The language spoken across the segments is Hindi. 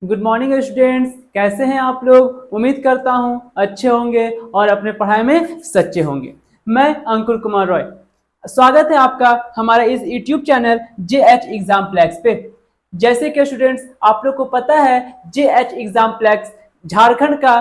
गुड मॉर्निंग स्टूडेंट्स, कैसे हैं आप लोग। उम्मीद करता हूं अच्छे होंगे और अपने पढ़ाई में सच्चे होंगे। मैं अंकुर कुमार रॉय, स्वागत है आपका हमारा इस YouTube channel JH exam plex पे। जैसे कि स्टूडेंट्स आप लोग को पता है, JH एग्जाम प्लेक्स झारखंड का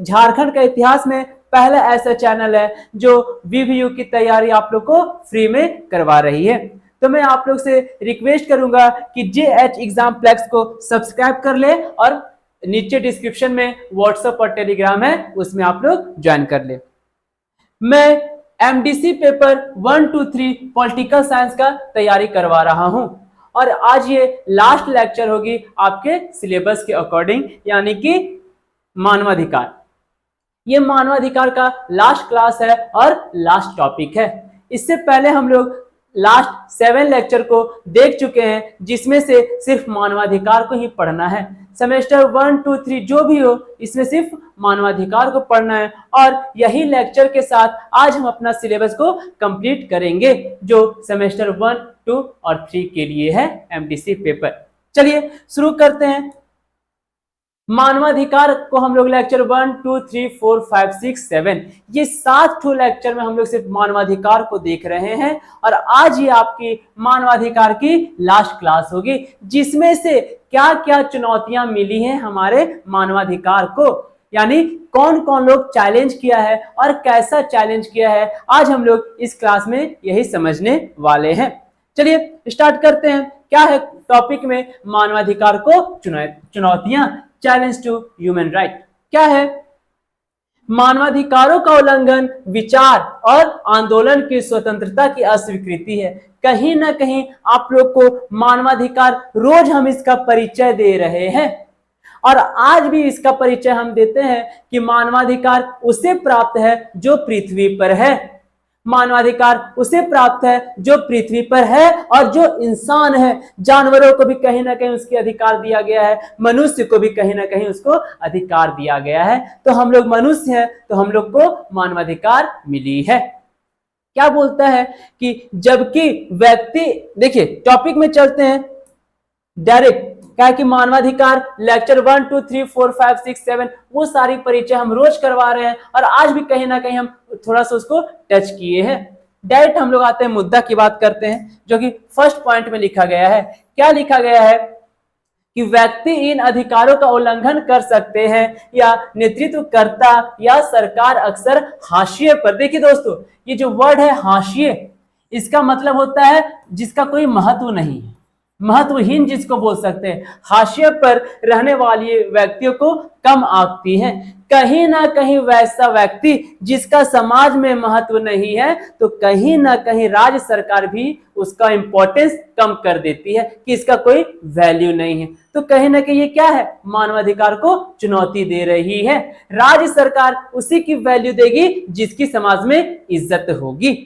झारखंड का इतिहास में पहला ऐसा चैनल है जो VVU की तैयारी आप लोग को फ्री में करवा रही है। तो मैं आप लोग से रिक्वेस्ट करूंगा कि JH एग्जाम प्लेक्स को सब्सक्राइब कर ले और नीचे डिस्क्रिप्शन में व्हाट्सएप और टेलीग्राम है, उसमें आप लोग ज्वाइन कर ले। मैं MDC पेपर 1, 2, 3 पॉलिटिकल साइंस का तैयारी करवा रहा हूं और आज ये लास्ट लेक्चर होगी आपके सिलेबस के अकॉर्डिंग, यानी कि मानवाधिकार। ये मानवाधिकार का लास्ट क्लास है और लास्ट टॉपिक है। इससे पहले हम लोग लास्ट 7 लेक्चर को देख चुके हैं, जिसमें से सिर्फ मानवाधिकार को ही पढ़ना है। सेमेस्टर 1, 2, 3 जो भी हो, इसमें सिर्फ मानवाधिकार को पढ़ना है और यही लेक्चर के साथ आज हम अपना सिलेबस को कंप्लीट करेंगे, जो सेमेस्टर 1, 2 और 3 के लिए है MDC पेपर। चलिए शुरू करते हैं। मानवाधिकार को हम लोग लेक्चर 1, 2, 3, 4, 5, 6, 7 ये 7 लेक्चर में हम लोग सिर्फ मानवाधिकार को देख रहे हैं और आज ये आपकी मानवाधिकार की लास्ट क्लास होगी, जिसमें से क्या क्या चुनौतियां मिली हैं हमारे मानवाधिकार को, यानी कौन कौन लोग चैलेंज किया है और कैसा चैलेंज किया है, आज हम लोग इस क्लास में यही समझने वाले हैं। चलिए स्टार्ट करते हैं। क्या है टॉपिक में मानवाधिकार को चुनौतियां, चैलेंज टू ह्यूमन राइट। क्या है? मानवाधिकारों का उल्लंघन विचार और आंदोलन की स्वतंत्रता की अस्वीकृति है। कहीं ना कहीं आप लोग को मानवाधिकार, रोज हम इसका परिचय दे रहे हैं और आज भी इसका परिचय हम देते हैं कि मानवाधिकार उसे प्राप्त है जो पृथ्वी पर है। मानवाधिकार उसे प्राप्त है जो पृथ्वी पर है और जो इंसान है। जानवरों को भी कहीं ना कहीं उसके अधिकार दिया गया है, मनुष्य को भी कहीं ना कहीं उसको अधिकार दिया गया है। तो हम लोग मनुष्य हैं, तो हम लोग को मानवाधिकार मिली है। क्या बोलता है कि जबकि व्यक्ति, देखिए टॉपिक में चलते हैं डायरेक्ट। क्या कि मानवाधिकार लेक्चर 1, 2, 3, 4, 5, 6, 7 वो सारी परिचय हम रोज करवा रहे हैं और आज भी कहीं ना कहीं हम थोड़ा सा उसको टच किए हैं। डायरेक्ट हम लोग आते हैं, मुद्दा की बात करते हैं, जो कि फर्स्ट पॉइंट में लिखा गया है। क्या लिखा गया है कि व्यक्ति इन अधिकारों का उल्लंघन कर सकते हैं या नेतृत्वकर्ता या सरकार अक्सर हाशिए पर। देखिए दोस्तों, ये जो वर्ड है हाशिए, इसका मतलब होता है जिसका कोई महत्व नहीं है, महत्वहीन जिसको बोल सकते हैं। हाशिए पर रहने वाली व्यक्तियों को कम आंकती है। कहीं ना कहीं वैसा व्यक्ति जिसका समाज में महत्व नहीं है, तो कहीं ना कहीं राज्य सरकार भी उसका इंपॉर्टेंस कम कर देती है कि इसका कोई वैल्यू नहीं है। तो कहीं ना कहीं ये क्या है, मानवाधिकार को चुनौती दे रही है। राज्य सरकार उसी की वैल्यू देगी जिसकी समाज में इज्जत होगी।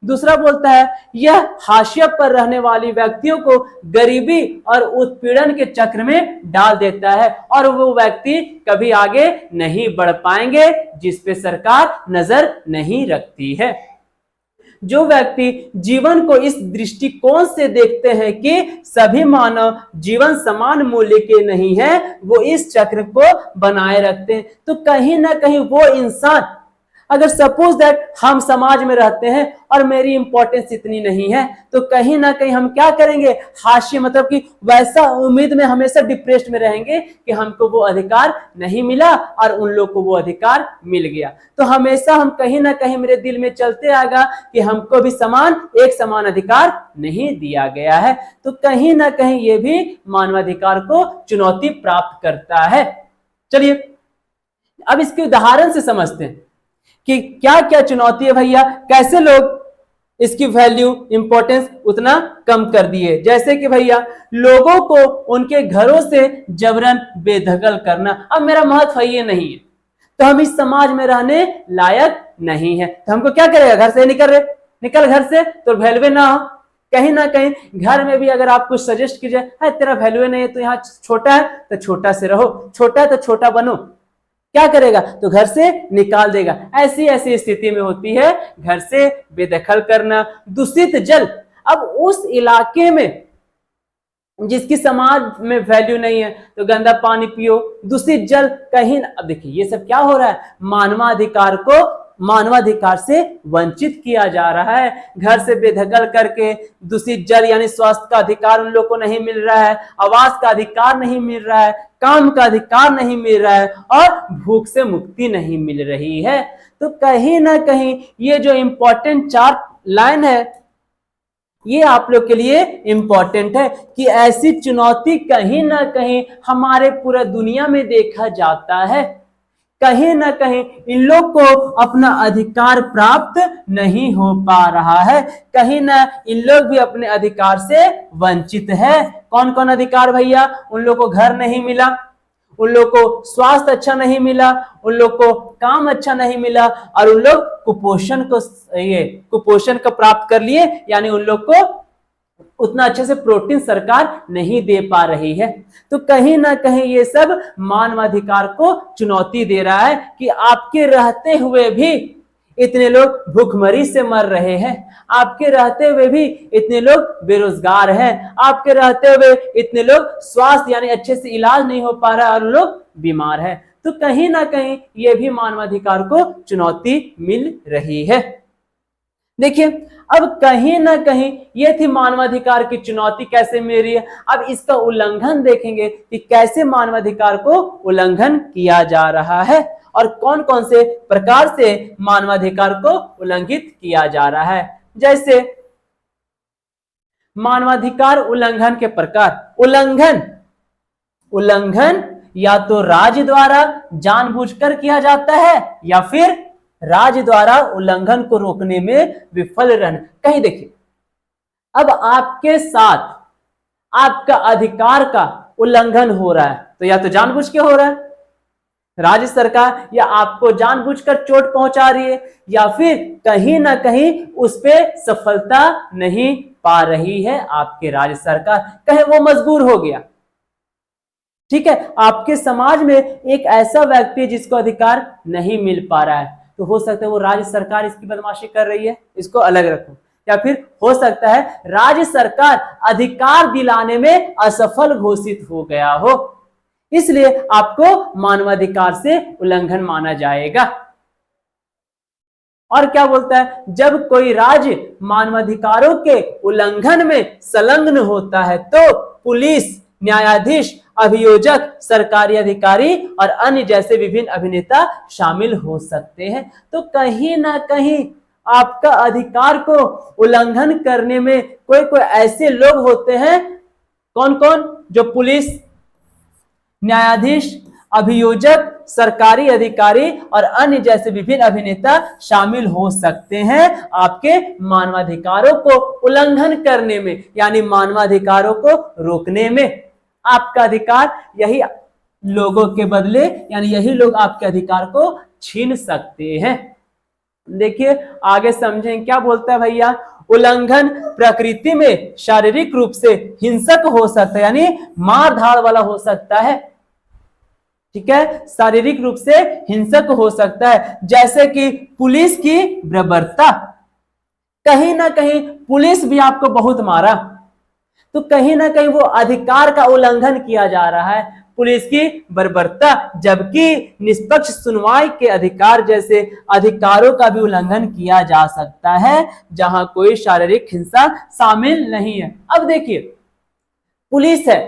दूसरा बोलता है, यह हाशिया पर रहने वाली व्यक्तियों को गरीबी और उत्पीड़न के चक्र में डाल देता है और वो व्यक्ति कभी आगे नहीं बढ़ पाएंगे जिस पे सरकार नजर नहीं रखती है। जो व्यक्ति जीवन को इस दृष्टिकोण से देखते हैं कि सभी मानव जीवन समान मूल्य के नहीं है, वो इस चक्र को बनाए रखते हैं। तो कहीं ना कहीं वो इंसान, अगर सपोज दैट हम समाज में रहते हैं और मेरी इंपॉर्टेंस इतनी नहीं है, तो कहीं ना कहीं हम क्या करेंगे, हाशिए मतलब कि वैसा उम्मीद में हमेशा डिप्रेस्ड में रहेंगे कि हमको वो अधिकार नहीं मिला और उन लोग को वो अधिकार मिल गया। तो हमेशा हम कहीं ना कहीं मेरे दिल में चलते आएगा कि हमको भी एक समान अधिकार नहीं दिया गया है। तो कहीं ना कहीं ये भी मानवाधिकार को चुनौती प्राप्त करता है। चलिए अब इसके उदाहरण से समझते हैं कि क्या क्या चुनौती है भैया, कैसे लोग इसकी वैल्यू इंपॉर्टेंस उतना कम कर दिए। जैसे कि भैया लोगों को उनके घरों से जबरन बेदखल करना। अब मेरा महत्व ये नहीं है, तो हम इस समाज में रहने लायक नहीं है, तो हमको क्या करेगा, घर से निकल घर से, तो वैल्यू ना हो। कहीं ना कहीं घर में भी अगर आप कुछ सजेस्ट कीजिए, है तेरा वैल्यू नहीं है, तो यहाँ छोटा है तो छोटा से रहो, छोटा है तो छोटा बनो, क्या करेगा, तो घर से निकाल देगा। ऐसी स्थिति में होती है घर से बेदखल करना। दूषित जल, अब उस इलाके में जिसकी समाज में वैल्यू नहीं है, तो गंदा पानी पियो, दूषित जल कहीं। अब देखिए ये सब क्या हो रहा है, मानवाधिकार से वंचित किया जा रहा है। घर से बेदखल करके दूषित जल यानी स्वास्थ्य का अधिकार उन लोग को नहीं मिल रहा है, आवास का अधिकार नहीं मिल रहा है, काम का अधिकार नहीं मिल रहा है और भूख से मुक्ति नहीं मिल रही है। तो कहीं ना कहीं ये जो इंपॉर्टेंट 4 लाइन है ये आप लोग के लिए इंपॉर्टेंट है कि ऐसी चुनौती कहीं ना कहीं हमारे पूरा दुनिया में देखा जाता है। कहीं ना कहीं इन लोग को अपना अधिकार प्राप्त नहीं हो पा रहा है, कहीं ना इन लोग भी अपने अधिकार से वंचित है। कौन कौन अधिकार भैया, उन लोग को घर नहीं मिला, उन लोग को स्वास्थ्य अच्छा नहीं मिला, उन लोग को काम अच्छा नहीं मिला और उन लोग कुपोषण को प्राप्त कर लिए, यानी उन लोग को उतना अच्छे से प्रोटीन सरकार नहीं दे पा रही है। तो कहीं ना कहीं ये सब मानवाधिकार को चुनौती दे रहा है कि आपके रहते हुए भी इतने लोग भूखमरी से मर रहे हैं, आपके रहते हुए भी इतने लोग बेरोजगार हैं, आपके रहते हुए इतने लोग स्वास्थ्य यानी अच्छे से इलाज नहीं हो पा रहा और लोग बीमार हैं। तो कहीं ना कहीं ये भी मानवाधिकार को चुनौती मिल रही है। देखिए अब कहीं ना कहीं ये थी मानवाधिकार की चुनौती कैसे मिल रही है। अब इसका उल्लंघन देखेंगे कि कैसे मानवाधिकार को उल्लंघन किया जा रहा है और कौन कौन से प्रकार से मानवाधिकार को उल्लंघित किया जा रहा है। जैसे मानवाधिकार उल्लंघन के प्रकार, उल्लंघन या तो राज्य द्वारा जानबूझकर किया जाता है या फिर राज्य द्वारा उल्लंघन को रोकने में विफल रहना। कहीं देखिए अब आपके साथ आपका अधिकार का उल्लंघन हो रहा है, तो या तो जानबूझ के हो रहा है, राज्य सरकार या आपको जानबूझकर चोट पहुंचा रही है, या फिर कहीं ना कहीं उस पर सफलता नहीं पा रही है आपके राज्य सरकार, कहे वो मजबूर हो गया। ठीक है, आपके समाज में एक ऐसा व्यक्ति जिसको अधिकार नहीं मिल पा रहा है, तो हो सकता है वो राज्य सरकार इसकी बदमाशी कर रही है, इसको अलग रखो, या फिर हो सकता है राज्य सरकार अधिकार दिलाने में असफल घोषित हो गया हो, इसलिए आपको मानवाधिकार से उल्लंघन माना जाएगा। और क्या बोलता है, जब कोई राज्य मानवाधिकारों के उल्लंघन में संलग्न होता है तो पुलिस, न्यायाधीश, अभियोजक, सरकारी अधिकारी और अन्य जैसे विभिन्न अभिनेता शामिल हो सकते हैं। तो कहीं ना कहीं आपका अधिकार को उल्लंघन करने में कोई कोई ऐसे लोग होते हैं, कौन कौन, जो पुलिस, न्यायाधीश, अभियोजक, सरकारी अधिकारी और अन्य जैसे विभिन्न अभिनेता शामिल हो सकते हैं आपके मानवाधिकारों को उल्लंघन करने में, यानी मानवाधिकारों को रोकने में। आपका अधिकार यही लोगों के बदले, यानी यही लोग आपके अधिकार को छीन सकते हैं। देखिए आगे समझें क्या बोलता है भैया, उल्लंघन प्रकृति में शारीरिक रूप से हिंसक हो सकता है, यानी मार धाड़ वाला हो सकता है। ठीक है, शारीरिक रूप से हिंसक हो सकता है, जैसे कि पुलिस की बर्बरता। कहीं ना कहीं पुलिस भी आपको बहुत मारा, तो कहीं ना कहीं वो अधिकार का उल्लंघन किया जा रहा है, पुलिस की बर्बरता, जबकि निष्पक्ष सुनवाई के अधिकार जैसे अधिकारों का भी उल्लंघन किया जा सकता है जहां कोई शारीरिक हिंसा शामिल नहीं है। अब देखिए पुलिस है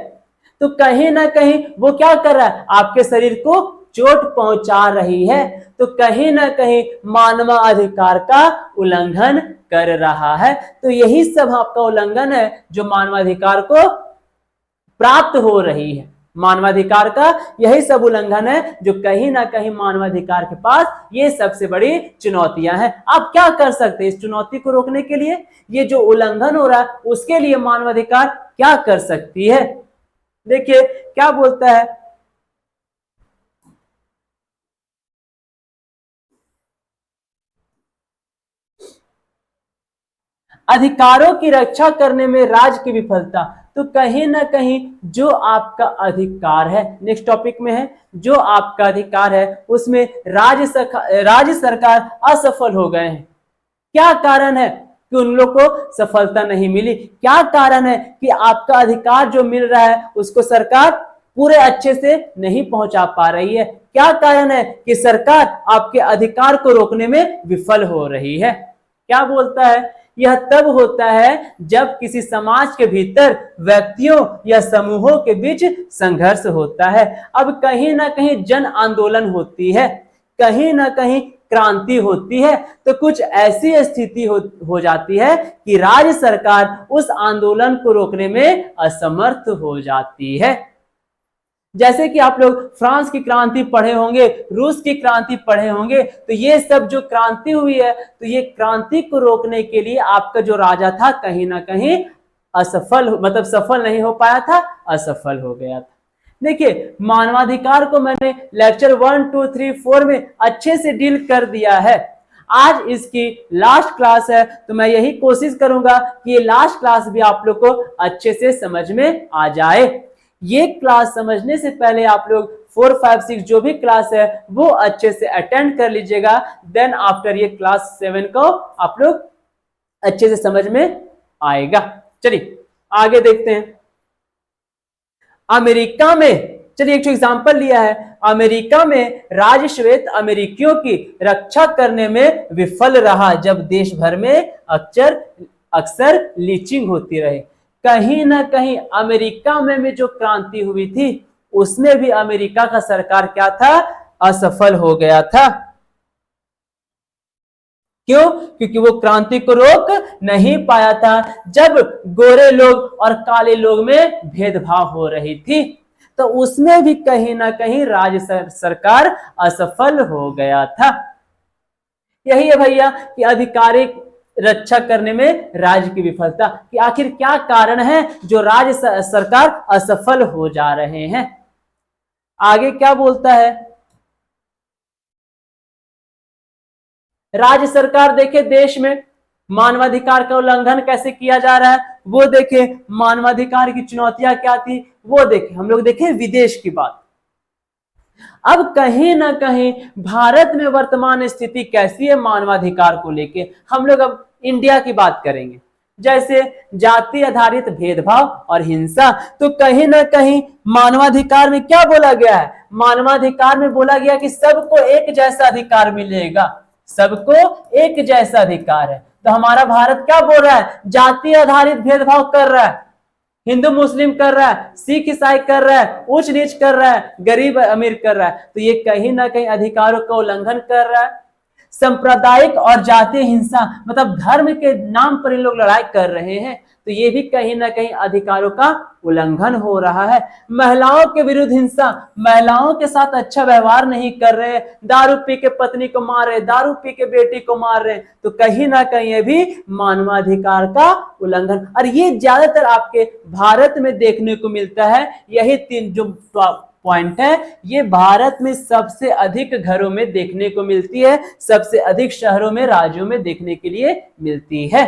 तो कहीं ना कहीं वो क्या कर रहा है, आपके शरीर को चोट पहुंचा रही है, तो कहीं ना कहीं मानवाधिकार का उल्लंघन कर रहा है। तो यही सब आपका उल्लंघन है जो मानवाधिकार को प्राप्त हो रही है। मानवाधिकार का यही सब उल्लंघन है जो कहीं ना कहीं मानवाधिकार के पास ये सबसे बड़ी चुनौतियां हैं। आप क्या कर सकते हैं इस चुनौती को रोकने के लिए, ये जो उल्लंघन हो रहा है उसके लिए मानवाधिकार क्या कर सकती है। देखिए क्या बोलता है, अधिकारों की रक्षा करने में राज्य की विफलता। तो कहीं ना कहीं जो आपका अधिकार है, नेक्स्ट टॉपिक में है, जो आपका अधिकार है उसमें राज्य सरकार असफल हो गए हैं। क्या कारण है, कि उन लोग को सफलता नहीं मिली? क्या कारण है कि आपका अधिकार जो मिल रहा है उसको सरकार पूरे अच्छे से नहीं पहुंचा पा रही है? क्या कारण है कि सरकार आपके अधिकार को रोकने में विफल हो रही है? क्या बोलता है? यह तब होता है जब किसी समाज के भीतर व्यक्तियों या समूहों के बीच संघर्ष होता है। अब कहीं ना कहीं जन आंदोलन होती है, कहीं ना कहीं क्रांति होती है, तो कुछ ऐसी स्थिति हो जाती है कि राज्य सरकार उस आंदोलन को रोकने में असमर्थ हो जाती है। जैसे कि आप लोग फ्रांस की क्रांति पढ़े होंगे, रूस की क्रांति पढ़े होंगे, तो ये सब जो क्रांति हुई है, तो ये क्रांति को रोकने के लिए आपका जो राजा था कहीं ना कहीं असफल, मतलब सफल नहीं हो पाया था, असफल हो गया था। देखिए, मानवाधिकार को मैंने लेक्चर 1, 2, 3, 4 में अच्छे से डील कर दिया है। आज इसकी लास्ट क्लास है, तो मैं यही कोशिश करूंगा कि ये लास्ट क्लास भी आप लोग को अच्छे से समझ में आ जाए। ये क्लास समझने से पहले आप लोग 4, 5, 6 जो भी क्लास है वो अच्छे से अटेंड कर लीजिएगा। देन आफ्टर ये क्लास 7 को आप लोग अच्छे से समझ में आएगा। चलिए आगे देखते हैं। अमेरिका में, चलिए एक एग्जांपल लिया है, अमेरिका में राज्य श्वेत अमेरिकियों की रक्षा करने में विफल रहा जब देश भर में अक्सर लीचिंग होती रही। कहीं ना कहीं अमेरिका में जो क्रांति हुई थी उसमें भी अमेरिका का सरकार क्या था? असफल हो गया था। क्यों? क्योंकि वो क्रांति को रोक नहीं पाया था जब गोरे लोग और काले लोग में भेदभाव हो रही थी, तो उसमें भी कहीं ना कहीं राज्य सरकार असफल हो गया था। यही है भैया कि आधिकारिक रक्षा करने में राज्य की विफलता, कि आखिर क्या कारण है जो राज्य सरकार असफल हो जा रहे हैं। आगे क्या बोलता है? राज्य सरकार देखे देश में मानवाधिकार का उल्लंघन कैसे किया जा रहा है, वो देखे। मानवाधिकार की चुनौतियां क्या थी वो देखे। हम लोग देखे विदेश की बात। अब कहीं ना कहीं भारत में वर्तमान स्थिति कैसी है मानवाधिकार को लेके, हम लोग अब इंडिया की बात करेंगे। जैसे जाति आधारित भेदभाव और हिंसा, तो कहीं ना कहीं मानवाधिकार में क्या बोला गया है? मानवाधिकार में बोला गया कि सबको एक जैसा अधिकार मिलेगा, सबको एक जैसा अधिकार है। तो हमारा भारत क्या बोल रहा है? जाति आधारित भेदभाव कर रहा है, हिंदू मुस्लिम कर रहा है, सिख ईसाई कर रहा है, उच्च नीच कर रहा है, गरीब अमीर कर रहा है। तो ये कहीं ना कहीं अधिकारों का उल्लंघन कर रहा है। सांप्रदायिक और जातीय हिंसा, मतलब धर्म के नाम पर इन लोग लड़ाई कर रहे हैं, तो ये भी कहीं ना कहीं अधिकारों का उल्लंघन हो रहा है। महिलाओं के विरुद्ध हिंसा, महिलाओं के साथ अच्छा व्यवहार नहीं कर रहे, दारू पी के पत्नी को मार रहे, दारू पी के बेटी को मार रहे, तो कहीं ना कहीं ये भी मानवाधिकार का उल्लंघन। और ये ज्यादातर आपके भारत में देखने को मिलता है। यही 3 जो पॉइंट है, ये भारत में सबसे अधिक घरों में देखने को मिलती है, सबसे अधिक शहरों में, राज्यों में देखने के लिए मिलती है।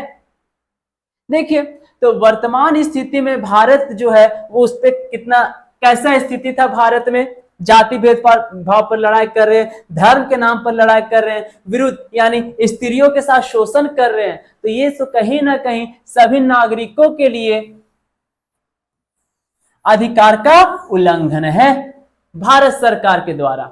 देखिए, तो वर्तमान स्थिति में भारत जो है वो उस पर कितना कैसा स्थिति था? भारत में जाति भेदभाव पर लड़ाई कर रहे हैं, धर्म के नाम पर लड़ाई कर रहे हैं, विरुद्ध यानी स्त्रियों के साथ शोषण कर रहे हैं। तो ये तो कहीं ना कहीं सभी नागरिकों के लिए अधिकार का उल्लंघन है भारत सरकार के द्वारा।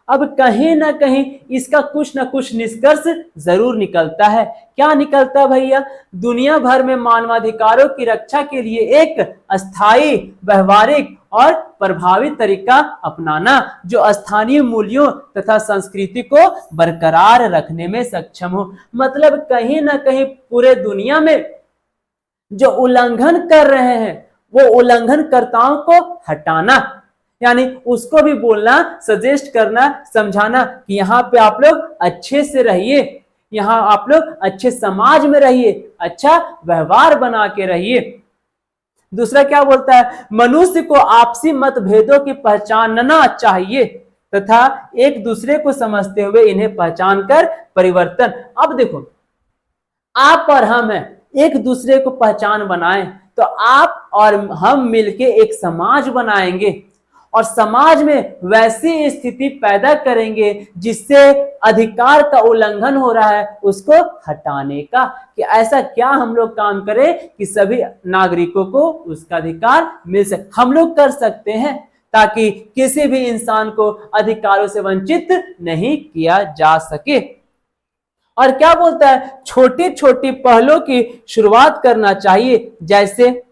अब कहीं ना कहीं इसका कुछ ना कुछ निष्कर्ष जरूर निकलता है। क्या निकलता है भैया? दुनिया भर में मानवाधिकारों की रक्षा के लिए एक अस्थायी, व्यवहारिक और प्रभावी तरीका अपनाना जो स्थानीय मूल्यों तथा संस्कृति को बरकरार रखने में सक्षम हो। मतलब कहीं ना कहीं पूरे दुनिया में जो उल्लंघन कर रहे हैं वो उल्लंघनकर्ताओं को हटाना, यानी उसको भी बोलना, सजेस्ट करना, समझाना कि यहाँ पे आप लोग अच्छे से रहिए, यहाँ आप लोग अच्छे समाज में रहिए, अच्छा व्यवहार बना के रहिए। दूसरा क्या बोलता है? मनुष्य को आपसी मतभेदों की पहचानना चाहिए तथा एक दूसरे को समझते हुए इन्हें पहचान कर परिवर्तन। अब देखो, आप और हम हैं, एक दूसरे को पहचान बनाएं तो आप और हम मिलके एक समाज बनाएंगे, और समाज में वैसी स्थिति पैदा करेंगे जिससे अधिकार का उल्लंघन हो रहा है उसको हटाने का, कि ऐसा क्या हम लोग काम करें कि सभी नागरिकों को उसका अधिकार मिल सके। हम लोग कर सकते हैं ताकि किसी भी इंसान को अधिकारों से वंचित नहीं किया जा सके। और क्या बोलता है, छोटी छोटी पहलों की शुरुआत करना चाहिए, जैसे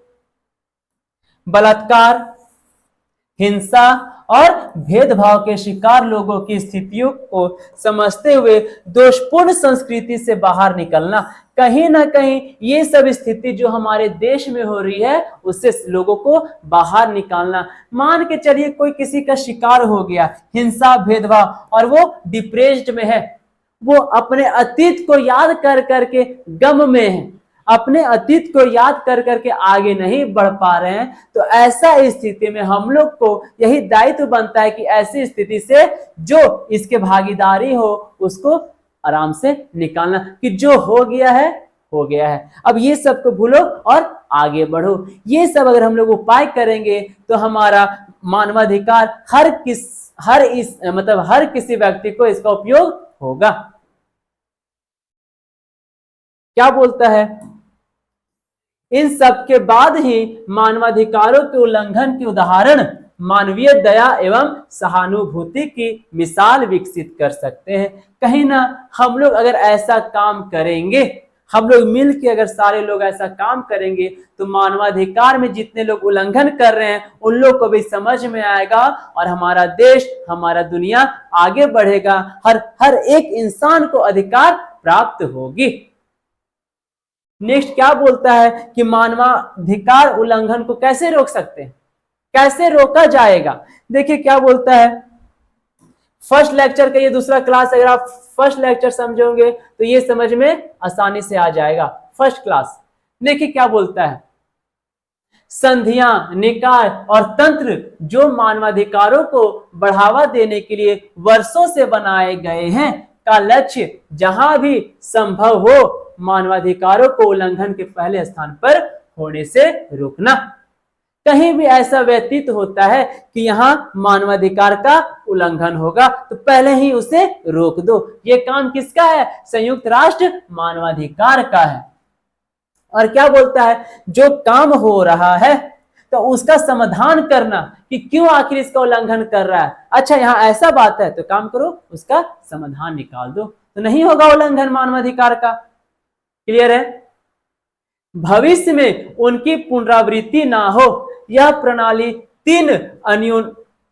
बलात्कार, हिंसा और भेदभाव के शिकार लोगों की स्थितियों को समझते हुए दोषपूर्ण संस्कृति से बाहर निकलना। कहीं ना कहीं ये सब स्थिति जो हमारे देश में हो रही है उससे लोगों को बाहर निकालना। मान के चलिए कोई किसी का शिकार हो गया, हिंसा भेदभाव, और वो डिप्रेस्ड में है, वो अपने अतीत को याद कर करके गम में है, अपने अतीत को याद कर करके आगे नहीं बढ़ पा रहे हैं, तो ऐसा स्थिति में हम लोग को यही दायित्व बनता है कि ऐसी स्थिति से जो इसके भागीदारी हो उसको आराम से निकालना, कि जो हो गया है हो गया है, अब ये सब को भूलो और आगे बढ़ो। ये सब अगर हम लोग उपाय करेंगे तो हमारा मानवाधिकार हर किसी व्यक्ति को इसका उपयोग होगा। क्या बोलता है, इन सब के बाद ही मानवाधिकारों के उल्लंघन के उदाहरण मानवीय दया एवं सहानुभूति की मिसाल विकसित कर सकते हैं। कहीं ना हम लोग अगर ऐसा काम करेंगे, हम लोग मिल के अगर सारे लोग ऐसा काम करेंगे तो मानवाधिकार में जितने लोग उल्लंघन कर रहे हैं उन लोग को भी समझ में आएगा और हमारा देश, हमारा दुनिया आगे बढ़ेगा, हर एक इंसान को अधिकार प्राप्त होगी। नेक्स्ट क्या बोलता है कि मानवाधिकार उल्लंघन को कैसे रोक सकते हैं, कैसे रोका जाएगा। देखिए क्या बोलता है, फर्स्ट लेक्चर का ये दूसरा क्लास, अगर आप फर्स्ट लेक्चर समझोगे तो ये समझ में आसानी से आ जाएगा। फर्स्ट क्लास देखिए क्या बोलता है, संधियां, निकाय और तंत्र जो मानवाधिकारों को बढ़ावा देने के लिए वर्षों से बनाए गए हैं का लक्ष्य जहां भी संभव हो मानवाधिकारों को उल्लंघन के पहले स्थान पर होने से रोकना। कहीं भी ऐसा व्यतीत होता है कि यहाँ मानवाधिकार का उल्लंघन होगा तो पहले ही उसे रोक दो। ये काम किसका है, संयुक्त राष्ट्र मानवाधिकार का है। और क्या बोलता है, जो काम हो रहा है तो उसका समाधान करना कि क्यों आखिर इसका उल्लंघन कर रहा है। अच्छा यहाँ ऐसा बात है तो काम करो, उसका समाधान निकाल दो, तो नहीं होगा उल्लंघन मानवाधिकार का। क्लियर है। भविष्य में उनकी पुनरावृत्ति ना हो, यह प्रणाली 3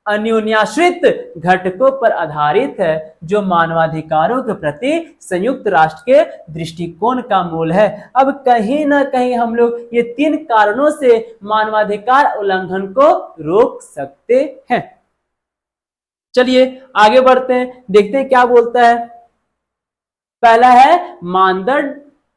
अन्योन्याश्रित घटकों पर आधारित है जो मानवाधिकारों के प्रति संयुक्त राष्ट्र के दृष्टिकोण का मूल है। अब कहीं ना कहीं हम लोग ये 3 कारणों से मानवाधिकार उल्लंघन को रोक सकते हैं। चलिए आगे बढ़ते हैं, देखते हैं क्या बोलता है। पहला है मानदंड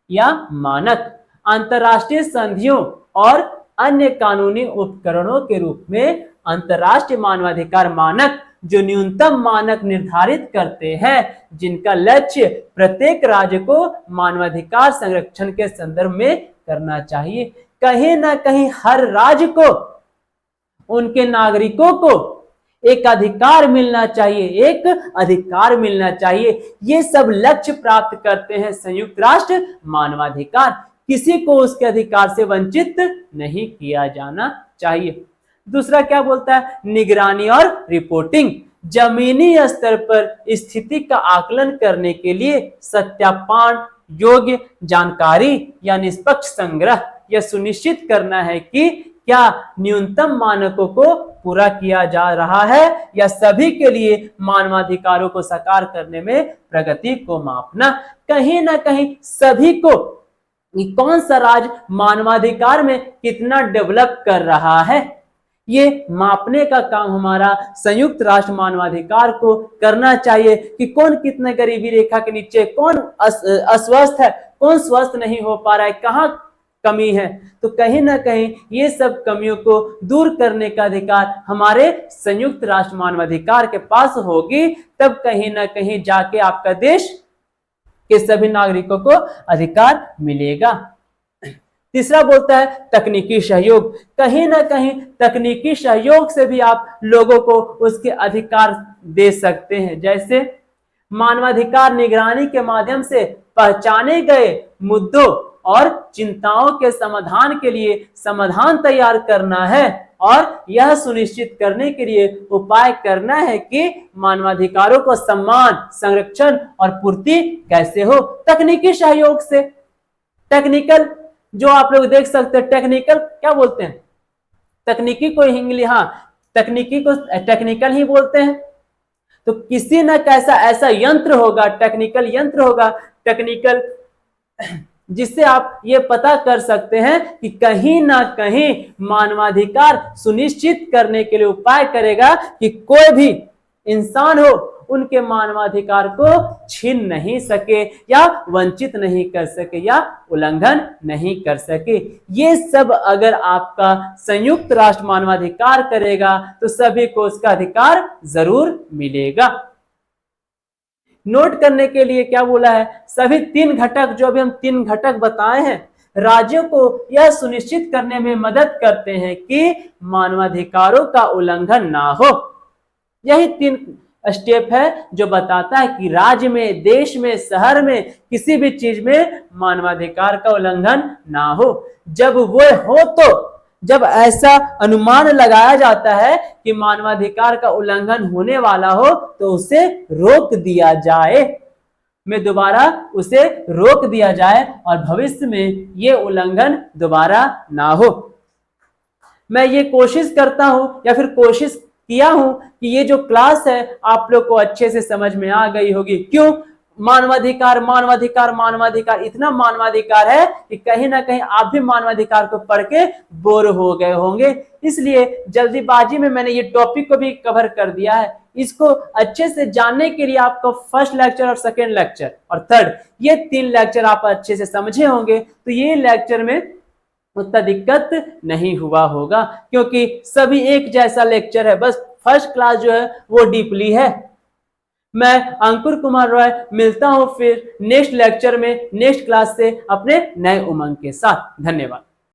या मानक, अंतरराष्ट्रीय संधियों और अन्य कानूनी उपकरणों के रूप में अंतरराष्ट्रीय मानवाधिकार मानक जो न्यूनतम मानक निर्धारित करते हैं जिनका लक्ष्य प्रत्येक राज्य को मानवाधिकार संरक्षण के संदर्भ में करना चाहिए। कहीं ना कहीं हर राज्य को, उनके नागरिकों को एक अधिकार मिलना चाहिए, एक अधिकार मिलना चाहिए। ये सब लक्ष्य प्राप्त करते हैं संयुक्त राष्ट्र मानवाधिकार। किसी को उसके अधिकार से वंचित नहीं किया जाना चाहिए। दूसरा क्या बोलता है, निगरानी और रिपोर्टिंग, जमीनी स्तर पर स्थिति का आकलन करने के लिए सत्यापन योग्य जानकारी या निष्पक्ष संग्रह यह सुनिश्चित करना है कि क्या न्यूनतम मानकों को पूरा किया जा रहा है या सभी के लिए मानवाधिकारों को साकार करने में प्रगति को मापना। कहीं ना कहीं सभी को, कौन सा राज्य मानवाधिकार में कितना डेवलप कर रहा है, ये मापने का काम हमारा संयुक्त राष्ट्र मानवाधिकार को करना चाहिए कि कौन कितने गरीबी रेखा के नीचे, कौन अस्वस्थ है, कौन स्वस्थ नहीं हो पा रहा है, कहाँ कमी है। तो कहीं ना कहीं ये सब कमियों को दूर करने का अधिकार हमारे संयुक्त राष्ट्र मानवाधिकार के पास होगी, तब कहीं ना कहीं जाके आपका देश के सभी नागरिकों को अधिकार मिलेगा। तीसरा बोलता है तकनीकी सहयोग। कहीं ना कहीं तकनीकी सहयोग से भी आप लोगों को उसके अधिकार दे सकते हैं। जैसे मानवाधिकार निगरानी के माध्यम से पहचाने गए मुद्दों और चिंताओं के समाधान के लिए समाधान तैयार करना है और यह सुनिश्चित करने के लिए उपाय करना है कि मानवाधिकारों को सम्मान, संरक्षण और पूर्ति कैसे हो। तकनीकी सहयोग से, टेक्निकल जो आप लोग देख सकते हैं, टेक्निकल क्या बोलते हैं, तकनीकी को इंग्लिश, हाँ तकनीकी को टेक्निकल ही बोलते हैं। तो किसी न कैसा ऐसा यंत्र होगा, टेक्निकल यंत्र होगा, टेक्निकल, जिससे आप ये पता कर सकते हैं कि कहीं ना कहीं मानवाधिकार सुनिश्चित करने के लिए उपाय करेगा कि कोई भी इंसान हो उनके मानवाधिकार को छीन नहीं सके या वंचित नहीं कर सके या उल्लंघन नहीं कर सके। ये सब अगर आपका संयुक्त राष्ट्र मानवाधिकार करेगा तो सभी को उसका अधिकार जरूर मिलेगा। नोट करने के लिए क्या बोला है, सभी 3 घटक, जो अभी हम 3 घटक बताए हैं, राज्यों को यह सुनिश्चित करने में मदद करते हैं कि मानवाधिकारों का उल्लंघन ना हो। यही 3 स्टेप है जो बताता है कि राज्य में, देश में, शहर में, किसी भी चीज में मानवाधिकार का उल्लंघन ना हो। जब वो हो तो जब ऐसा अनुमान लगाया जाता है कि मानवाधिकार का उल्लंघन होने वाला हो तो उसे रोक दिया जाए, में दोबारा उसे रोक दिया जाए और भविष्य में ये उल्लंघन दोबारा ना हो। मैं ये कोशिश करता हूं या फिर कोशिश किया हूं कि ये जो क्लास है आप लोग को अच्छे से समझ में आ गई होगी। क्यों? मानवाधिकार मानवाधिकार मानवाधिकार, इतना मानवाधिकार है कि कहीं ना कहीं आप भी मानवाधिकार को पढ़ के बोर हो गए होंगे। इसलिए जल्दीबाजी में मैंने ये टॉपिक को भी कवर कर दिया है। इसको अच्छे से जानने के लिए आपको फर्स्ट लेक्चर और सेकेंड लेक्चर और थर्ड, ये 3 लेक्चर आप अच्छे से समझे होंगे तो ये लेक्चर में उतना दिक्कत नहीं हुआ होगा, क्योंकि सभी एक जैसा लेक्चर है। बस फर्स्ट क्लास जो है वो डीपली है। मैं अंकुर कुमार रॉय मिलता हूं फिर नेक्स्ट लेक्चर में, नेक्स्ट क्लास से अपने नए उमंग के साथ। धन्यवाद।